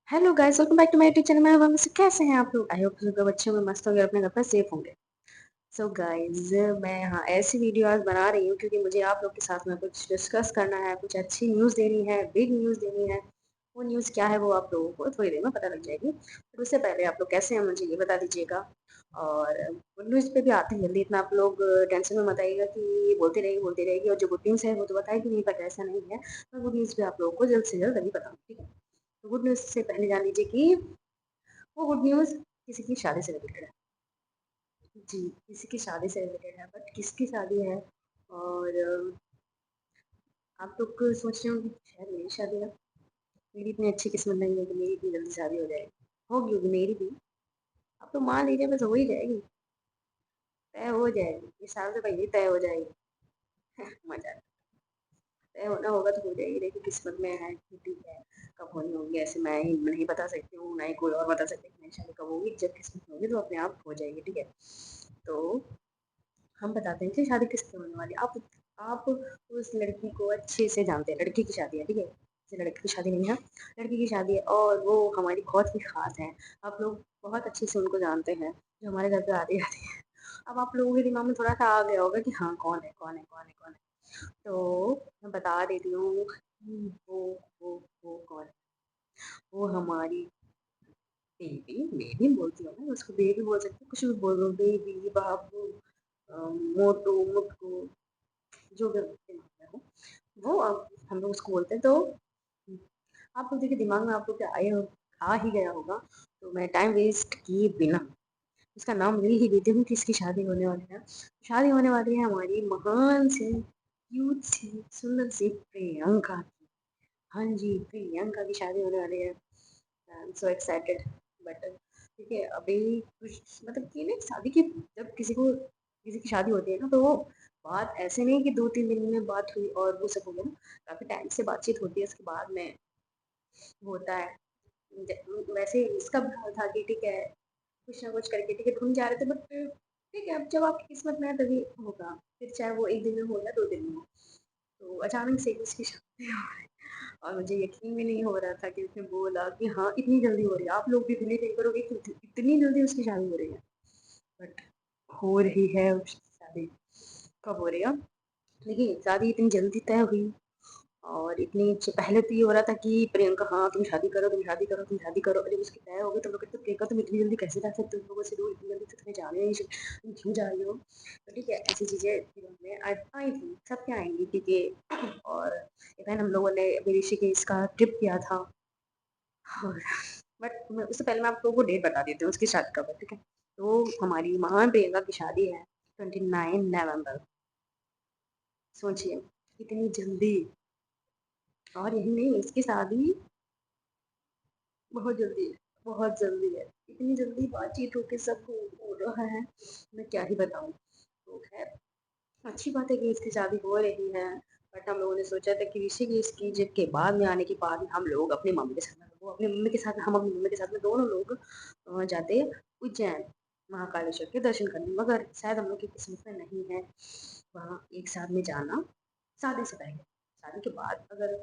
Hello guys, welcome back to my YouTube channel. मैं वंश। कैसे हैं आप लोग? आई होप सब अच्छे होंगे, मस्त होंगे, अपने घर पर सेफ होंगे। सो गाइस, मैं यहाँ ऐसी वीडियो आज बना रही हूँ क्योंकि मुझे आप लोग के साथ में कुछ डिस्कस करना है, कुछ अच्छी न्यूज़ देनी है, बिग न्यूज़ देनी है। वो न्यूज़ क्या है वो आप लोगों को थोड़ी देर में पता लग जाएगी। तो उससे पहले आप लोग कैसे हैं मुझे ये बता दीजिएगा। और गुड न्यूज़ पे भी आते हैं जल्दी, इतना आप लोग टेंशन में मत आइएगा कि बोलती रहेगी। और जो गुड न्यूज़ है वो तो बताएगी नहीं, पर ऐसा नहीं है। मैं गुड न्यूज़ भी आप लोगों को जल्द से जल्द अभी बताऊँ, ठीक है? तो गुड न्यूज़ से पहले जान लीजिए कि वो गुड न्यूज़ किसी की शादी से रिलेटेड है। जी, किसी की शादी से रिलेटेड है, बट किसकी शादी है? और आप लोग सोच रहे होंगे शायद मेरी शादी है। मेरी इतनी अच्छी किस्मत नहीं है कि मेरी इतनी जल्दी शादी हो जाएगी। होगी होगी मेरी भी। अब तो मान लीजिए बस हो ही जाएगी, तय हो जाएगी, इस साल से पहले ही तय हो जाएगी। मजा। तय होना होगा तो हो जाएगी, लेकिन किस्मत में है कि ठीक है। कब होनी होगी ऐसे मैं ही नहीं बता सकती हूँ, ना ही कोई और बता सकते कि मेरी शादी कब होगी। जब किस्मत में होगी तो अपने आप हो जाएगी, ठीक है? तो हम बताते हैं कि शादी किसकी होने वाली है। आप उस लड़की को अच्छे से जानते हैं। लड़की की शादी है, ठीक है? जैसे लड़की की शादी नहीं है, लड़की की शादी है और वो हमारी बहुत ही खास है। आप लोग बहुत अच्छे से उनको जानते हैं, जो हमारे घर पे आती जाती है। अब आप लोगों के दिमाग में थोड़ा सा आ गया होगा कि हाँ, कौन है कौन है कौन है कौन है। तो मैं बता देती हूँ वो वो कौन है। वो हमारी बेबी। बेबी बोलती हूँ मैं उसको, बेबी बोल सकती हूँ, कुछ भी बोल दो, बेबी, बाबू, मोटू, मुटकू, जो भी आपके दिमाग में हो वो अब हम लोग उसको बोलते हैं। तो आप लोग के दिमाग में आप लोग क्या आ ही गया होगा। तो मैं टाइम वेस्ट किए बिना उसका नाम ले ही देती हूँ कि इसकी शादी होने वाली है। शादी होने वाली है हमारी महान से, क्यूट सी, सुंदर सी प्रियंका की। हाँ जी, प्रियंका की शादी होने वाली है। I am so excited. But ठीक है, अभी कुछ मतलब कि नहीं शादी की, जब किसी की शादी होती है ना, तो वो बात ऐसे नहीं कि 2-3 दिन में बात हुई और वो सब हो गया ना। काफ़ी टाइम से बातचीत होती है, उसके बाद में होता है। वैसे इसका भी हाल था कि ठीक है, कुछ ना कुछ करके ठीक है ढूंढ जा रहे थे, बट ठीक है, अब जब आपकी किस्मत में है तभी होगा। फिर चाहे वो 1 दिन में हो या 2 दिन में हो। तो अचानक से उसकी शादी हो गई और मुझे यकीन भी नहीं हो रहा था कि उसने बोला कि हाँ इतनी जल्दी हो रही है। आप लोग भी बिलीव नहीं करोगे कि इतनी जल्दी उसकी शादी हो रही है। बट हो रही है उसकी शादी। कब हो रही है? देखिए, शादी इतनी जल्दी तय हुई और इतनी पहले तो ये हो रहा था कि प्रियंका, हाँ तुम शादी करो, तुम शादी करो, तुम शादी करो। जब उसकी तय हो गई तो लोग कहते प्रियंका तुम इतनी जल्दी कैसे जा सकते हो, तुम लोगों से दूर इतनी जल्दी तो तुम्हें जाने नहीं चाहिए, तुम क्यों जा रही हो? तो ठीक है, ऐसी चीज़ें दिमाग में आई थी, सबके आएंगी, ठीक है। और इवन हम लोगों ने अभी ऋषिकेश का ट्रिप किया था। और बट उससे पहले मैं आप लोगों को डेट बता देती हूँ उसकी शादी कब है, ठीक है? तो हमारी महान प्रियंका की शादी है 29 नवंबर। सोचिए, इतनी जल्दी। और यही नहीं, इसकी शादी बहुत जल्दी है, बहुत जल्दी है। इतनी जल्दी बातचीत होके सब हो रहा है, मैं क्या ही बताऊँ। तो खैर, अच्छी बात है कि इसकी शादी हो रही है। बट हम लोगों ने सोचा था कि ऋषिकेश की ट्रिप के बाद में आने के बाद में हम लोग अपनी मम्मी के साथ में, वो अपनी मम्मी के साथ, हम अपनी मम्मी के साथ में दोनों लोग जाते उज्जैन महाकालेश्वर के दर्शन करने। मगर शायद हम लोग की किस्मत में नहीं है वहाँ एक साथ में जाना शादी से पहले। शादी के बाद अगर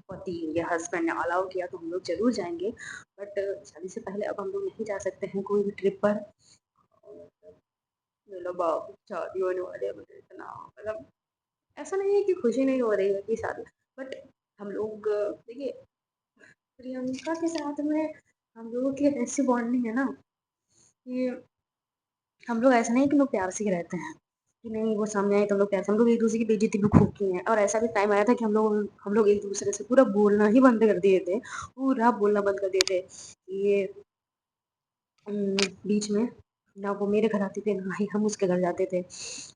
पति या हस्बैंड ने अलाउ किया तो हम लोग जरूर जाएंगे। बट शादी से पहले अब हम लोग नहीं जा सकते हैं कोई भी ट्रिप पर। और मेरा बाप शादी होने वाले है, मुझे इतना मतलब ऐसा नहीं है कि खुशी नहीं हो रही है कि शादी। बट हम लोग देखिए, प्रियंका के साथ में हम लोगों की ऐसी बॉन्डिंग है ना कि हम लोग ऐसा नहीं कि लोग प्यार से ही रहते हैं कि नहीं वो सामने आए तो हम लोग प्यार से, हम लोग एक दूसरे की बेइज्जती भी खूब की हैं। और ऐसा भी टाइम आया था कि हम लोग एक दूसरे से पूरा बोलना ही बंद कर दिए थे, पूरा बोलना बंद कर दिए थे। ये बीच में ना वो मेरे घर आते थे, ना ही हम उसके घर जाते थे।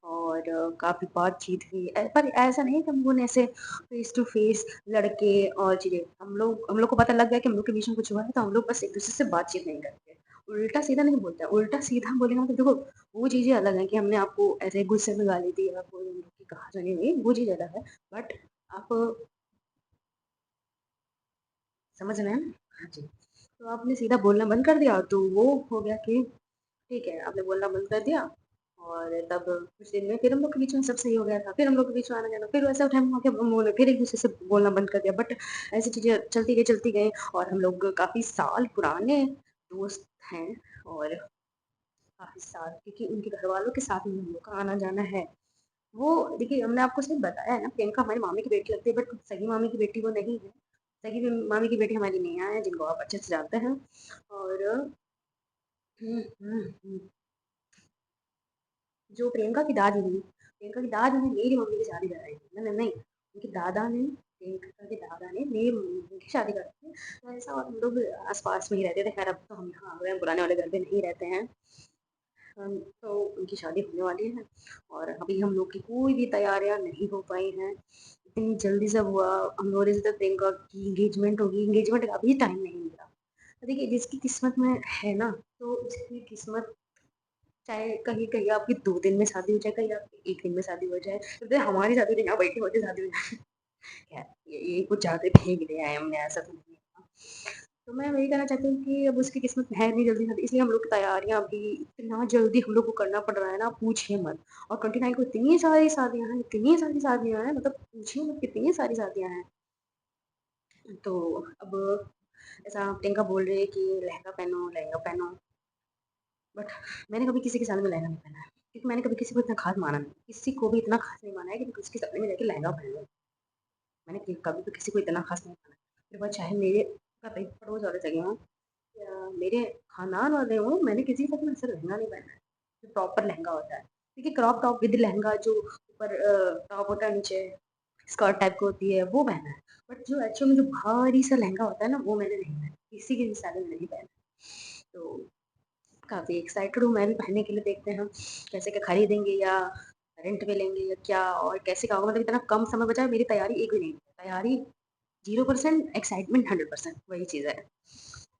और काफ़ी बातचीत हुई, पर ऐसा नहीं कि हम लोगों ने ऐसे फेस टू फेस लड़के और चीज़ें, हम लोग को पता लग गया कि हम लोग के बीच में कुछ हुआ है, तो हम लोग बस एक दूसरे से बातचीत नहीं करते। उल्टा सीधा नहीं बोलते, उल्टा सीधा बोलेंगे मतलब देखो, वो चीज़ें अलग है कि हमने आपको ऐसे गुस्से में गाली दी या कोई हम लोग की कहा सुनी हुई, वो चीज़ अलग है। बट आप समझ रहे हैं ना? हाँ जी। तो आपने सीधा बोलना बंद कर दिया तो वो हो गया कि ठीक है, आपने बोलना बंद कर दिया। और तब कुछ दिन में फिर हम लोग के बीच में सब सही हो गया था। फिर हम लोग के बीच में आना-जाना, फिर वैसा टाइम आ गया हम लोगों ने फिर एक-दूसरे से बोलना बंद कर दिया। बट ऐसी चीज़ें चलती गई और हम लोग काफ़ी साल पुराने दोस्त हैं और काफ़ी साल क्योंकि उनके घरवालों के साथ में हम लोग का आना-जाना है। वो देखिए हमने आपको सिर्फ बताया है ना, प्रियंका हमारी मामी की बेटी लगती है बट सगी मामी की बेटी वो नहीं है। सगी मामी की बेटी हमारी नेहा है जिनको आप अच्छे से जानते हैं और हुँ। जो प्रियंका की दादी ने मेरी मम्मी की शादी कराई थी। नहीं, उनके दादा ने प्रियंका के दादा ने मेरी मम्मी की शादी कराई थी। तो ऐसा हम लोग आस-पास में ही रहते थे। खैर अब तो हम यहाँ आ गए हैं, पुराने वाले घर पे नहीं रहते हैं। तो उनकी शादी होने वाली है और अभी हम लोग की कोई भी तैयारियां नहीं हो पाई हैं। इतनी जल्दी सब हुआ। हम लोगों ने सोचा प्रियंका की एंगेजमेंट होगी, एंगेजमेंट का अभी टाइम नहीं मिला। तो देखिए जिसकी किस्मत में है ना, तो उसकी किस्मत चाहे कहीं कहीं आपकी 2 दिन में शादी हो जाए, कहीं आपकी 1 दिन में शादी हो जाए, तो हमारी शादी तो यहाँ बैठे बैठे शादी हो जाए। खैर ये कुछ ज़्यादा फेंक दिया है हमने, ऐसा तो नहीं है। तो मैं वही कहना चाहती हूँ कि अब उसकी किस्मत में है नहीं जल्दी शादी, इसलिए हम लोग की तैयारियाँ अभी इतना जल्दी हम लोग को करना पड़ रहा है ना, पूछिए मत। और 29 को इतनी सारी शादियाँ हैं, मतलब पूछिए मत कितनी सारी शादियाँ हैं। तो अब ऐसा प्रियंका बोल रही है कि लहंगा पहनो, बट मैंने कभी किसी की शादी में लहंगा नहीं पहना है, क्योंकि मैंने कभी किसी को इतना खास माना नहीं, किसी को भी इतना खास नहीं माना है कि मैं उसकी शादी में जाके लहंगा पहन लूँ। मैंने कभी भी किसी को इतना खास नहीं माना। फिर वो चाहे मेरे घर पड़ोस वाले सगे हों या मेरे खानदान वाले हों, मैंने किसी के साथ में ऐसा लहंगा नहीं पहना है, जो प्रॉपर लहंगा होता है। देखिए क्रॉप टॉप विद लहंगा जो ऊपर टॉप होता है, नीचे स्कर्ट टाइप की होती है, वो पहना है। बट जो एक्चुअल में जो भारी सा लहंगा होता है ना, वो मैंने नहीं पहना, किसी की भी शादी में नहीं पहना। तो काफ़ी एक्साइटेड हूँ मैं भी पहनने के लिए, देखते हैं हम कैसे क्या खरीदेंगे या रेंट पे लेंगे या क्या और कैसे क्या होगा। मतलब इतना कम समय बचा है, मेरी तैयारी एक भी नहीं है। तैयारी 0%, एक्साइटमेंट 100%, वही चीज़ है।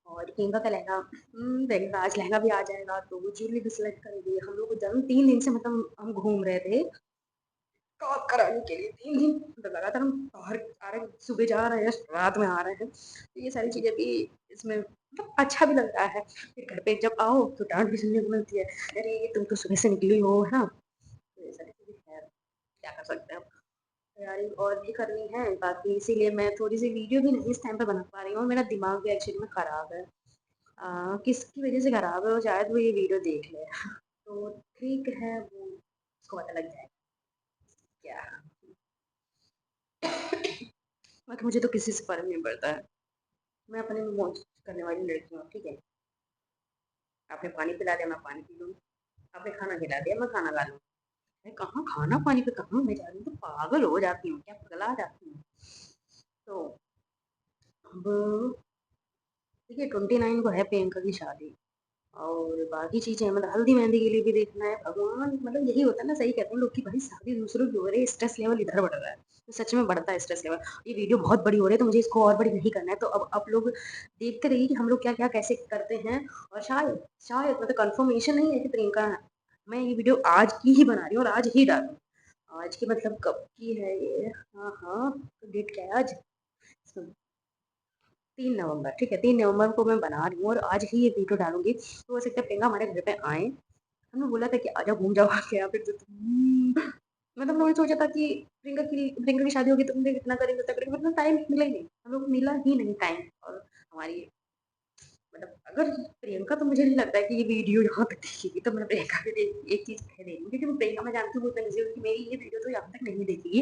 और लहंगा का लहंगा लहंगा आज लहंगा भी आ जाएगा तो वो ज्वेलरी भी सिलेक्ट करेंगे। हम लोग जब 3 दिन से मतलब हम घूम रहे थे टॉप कराने के लिए, 3 दिन मतलब लगातार हम बाहर आ रहे हैं, सुबह जा रहे हैं, रात में आ रहे हैं। तो ये सारी चीज़ें भी इसमें मतलब अच्छा भी लग रहा है। फिर घर पे जब आओ तो डाँट भी सुनने को मिलती है, "अरे! तुम तो सुबह से निकली हो" है ना? तो ये सारी चीज़ें खैर क्या कर सकते हैं अब। तैयारी और भी करनी है, बाकी इसीलिए मैं थोड़ी-सी वीडियो भी नहीं इस टाइम पे बना पा रही हूँ। मेरा दिमाग भी एक्चुअली में खराब है। किसकी वज़ह से खराब है वो शायद वो ये वीडियो देख ले। तो ठीक है, वो उसको पता लग जाएगा क्या। बाकी मुझे तो किसी से फ़र्क नहीं पड़ता है। मैं अपने में मौज करने वाली लड़की हूँ, ठीक है? आपने पानी पिला दिया, मैं पानी पी लूँगी। आपने खाना खिला दिया, मैं खाना खा लूँगी। अरे कहाँ खाना-पानी पे कहाँ मैं जा रही हूँ, तो पागल हो जाती हूँ क्या? पगला जाती हूँ। तो अब देखिए 29 को है प्रियंका की शादी और बाकी चीज़ें मतलब हल्दी-मेहंदी के लिए भी देखना है, भगवान मतलब यही होता है ना, सही कहते हैं लोग कि भाई शादी दूसरों की हो रही है, स्ट्रेस लेवल इधर बढ़ रहा है। तो सच में बढ़ता है स्ट्रेस लेवल। ये वीडियो बहुत बड़ी हो रही है तो मुझे इसको और बड़ी नहीं करना है, तो अब आप लोग देखते रहिए कि हम लोग क्या-क्या कैसे करते हैं और शायद शायद मतलब कन्फर्मेशन नहीं है कि प्रियंका, मैं ये वीडियो आज की ही बना रही हूँ और आज ही डालूँ। आज की मतलब कब की है ये? हाँ, हाँ, तो डेट क्या है आज? 3 नवंबर, ठीक है, 3 नवंबर को मैं बना रही हूँ और आज ही ये वीडियो डालूँगी। तो हो सकता है प्रियंका हमारे घर पे आएँ। हमने बोला था कि आजा घूम जाओ आके यहाँ पे तो मतलब हम लोगों ने सोचा था कि प्रियंका की शादी होगी तो हम लोग इतना करेंगे, उतना करेंगे, मतलब टाइम मिला ही नहीं। हम लोग को मिला ही नहीं टाइम और हमारी मतलब अगर प्रियंका, तो मुझे नहीं लगता है कि ये वीडियो यहाँ तक देखेगी, तो मैं प्रियंका को एक चीज़ कह दे रही हूँ क्योंकि मैं प्रियंका मैं जानती हूँ वो इतनी बिज़ी होगी कि मेरी ये वीडियो तो यहाँ तक नहीं देखेगी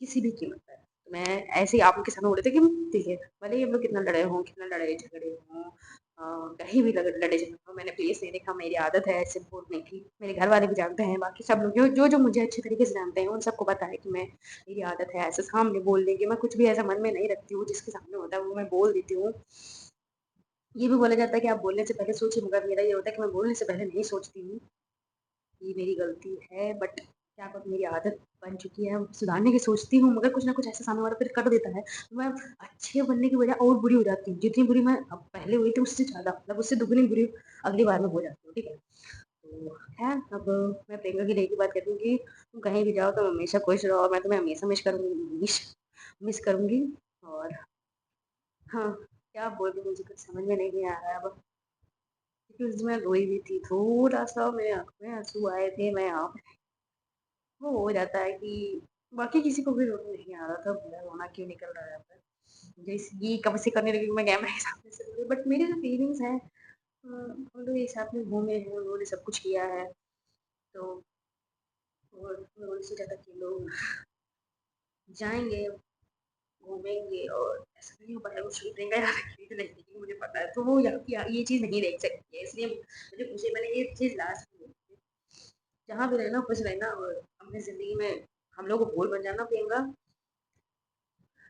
किसी भी कीमत पर। तो मैं ऐसे ही आप लोग के सामने बोल रही थी कि देखिए भले ही हम लोग कितना लड़े हों, कितना लड़ाई झगड़े हों, कहीं भी लड़े झगड़े हों, मैंने प्लीज़ नहीं देखा, मेरी आदत है ऐसे बोलने की। मेरे घर वाले भी जानते हैं, बाकी सब लोग जो मुझे अच्छे तरीके से जानते हैं उन सबको पता है कि मैं, मेरी आदत है ऐसे सामने बोलने की। मैं कुछ भी ऐसा मन में नहीं रखती हूँ, जिसके सामने होता है वो मैं बोल देती हूँ। ये भी बोला जाता है कि आप बोलने से पहले सोचिए, मगर मेरा ये होता है कि मैं बोलने से पहले नहीं सोचती हूँ। ये मेरी गलती है बट क्या करूँ, मेरी आदत बन चुकी है, सुधारने की सोचती हूँ मगर कुछ ना कुछ ऐसा सामने वाला फिर कर देता है, तो मैं अच्छे बनने की बजाय और बुरी हो जाती हूँ। जितनी बुरी मैं अब पहले हुई थी उससे ज़्यादा, मतलब उससे दुगनी बुरी अगली बार में हो जाती हूँ, ठीक है? तो खैर अब मैं प्रियंका की एक ही बात कहती हूँ कि तुम कहीं भी जाओ तुम हमेशा खुश रहो और मैं तुम्हें हमेशा मिस करूँगी। और हाँ, क्या बोलूँ, मुझे कुछ समझ में नहीं आ रहा है अब। क्योंकि उस दिन मैं रोई भी थी, थोड़ा-सा मेरे आँखों में आँसू आए थे, मैं यहाँ पे वो हो जाता है कि बाकी किसी को भी रोना नहीं आ रहा था, मेरा रोना क्यों निकल रहा है यहाँ पे। जैसे ये कब से करने लगी मैं कैमरे के सामने से बोली बट मेरे जो फीलिंग्स हैं हम लोग एक साथ में घूमे हैं, उन्होंने सब कुछ किया है, तो और मैं उनसे ज़्यादा कि लोग जाएँगे, घूमेंगे और ऐसा नहीं हो पाएगा वो शूट देंगे या खरीद लेंगे क्योंकि मुझे पता है, तो वो ये चीज़ नहीं देख सकती है, इसलिए मुझे खुशी मैंने ये चीज़ लास्ट में देखी है। जहाँ भी रहना खुश रहना और अपनी ज़िंदगी में हम लोग को गोल बन जाना प्रियंका,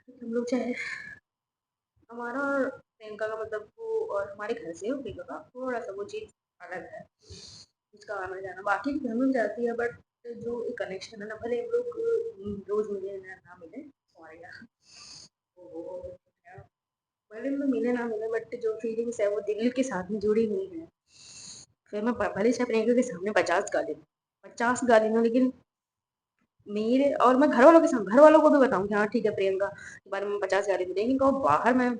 हम लोग चाहे हमारा और प्रियंका का मतलब वो और हमारे घर से प्रियंका का थोड़ा-सा वो चीज़ अलग है, उसका आना-जाना बाकी की घर में भी जाती है बट जो एक कनेक्शन है ना भले हम लोग रोज़ मिले ना मिले सॉरी यार, वो भले हम लोग मिले ना मिले बट जो फीलिंग्स है वो दिल के साथ में जुड़ी हुई है। फिर मैं भले से प्रियंका के सामने 50 गाली दूँ, 50 गाली दूँ लेकिन मेरे और मैं घर वालों को भी बताऊँ कि हाँ ठीक है प्रियंका के बारे में 50 गाली दूँ लेकिन कहो बाहर मैं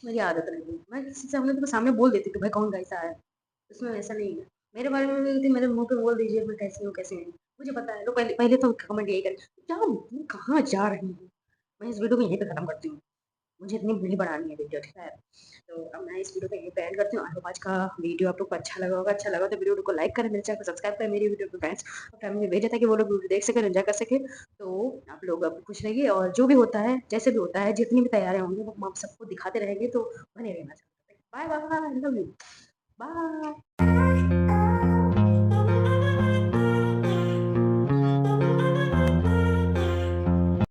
मेरी आदत नहीं है। मैं किसी सामने तो सामने बोल देती हूँ कि भाई कौन कैसा है, उसमें वैसा नहीं है। मेरे बारे में भी यदि मेरे मुँह पे बोल दीजिए मैं कैसी हूँ, कैसी नहीं। मुझे पता है तो पहले पहले तो कमेंट यही करें, क्या तुम कहाँ जा रही हो? मैं इस वीडियो को यहीं पे खत्म करती हूँ। मुझे इतनी नहीं बढ़ानी है वीडियो, ठीक है? तो अब मैं इस वीडियो को यहीं पे एंड करती हूँ। आई होप आज का वीडियो आप लोग को अच्छा लगा होगा। अच्छा लगा तो वीडियो को लाइक करें, मेरे चैनल को सब्सक्राइब करें, मेरी वीडियो अपने फ्रेंड्स और फैमिली में भेजें ताकि वो लोग वीडियो देख सकें, एन्जॉय कर सकें। तो आप लोग अब खुश रहिए और जो भी होता है, जैसे भी होता है, जितनी भी तैयारियाँ होंगी वो हम आप सबको दिखाते रहेंगे, तो बने रहना। Bye bye, love you. Bye.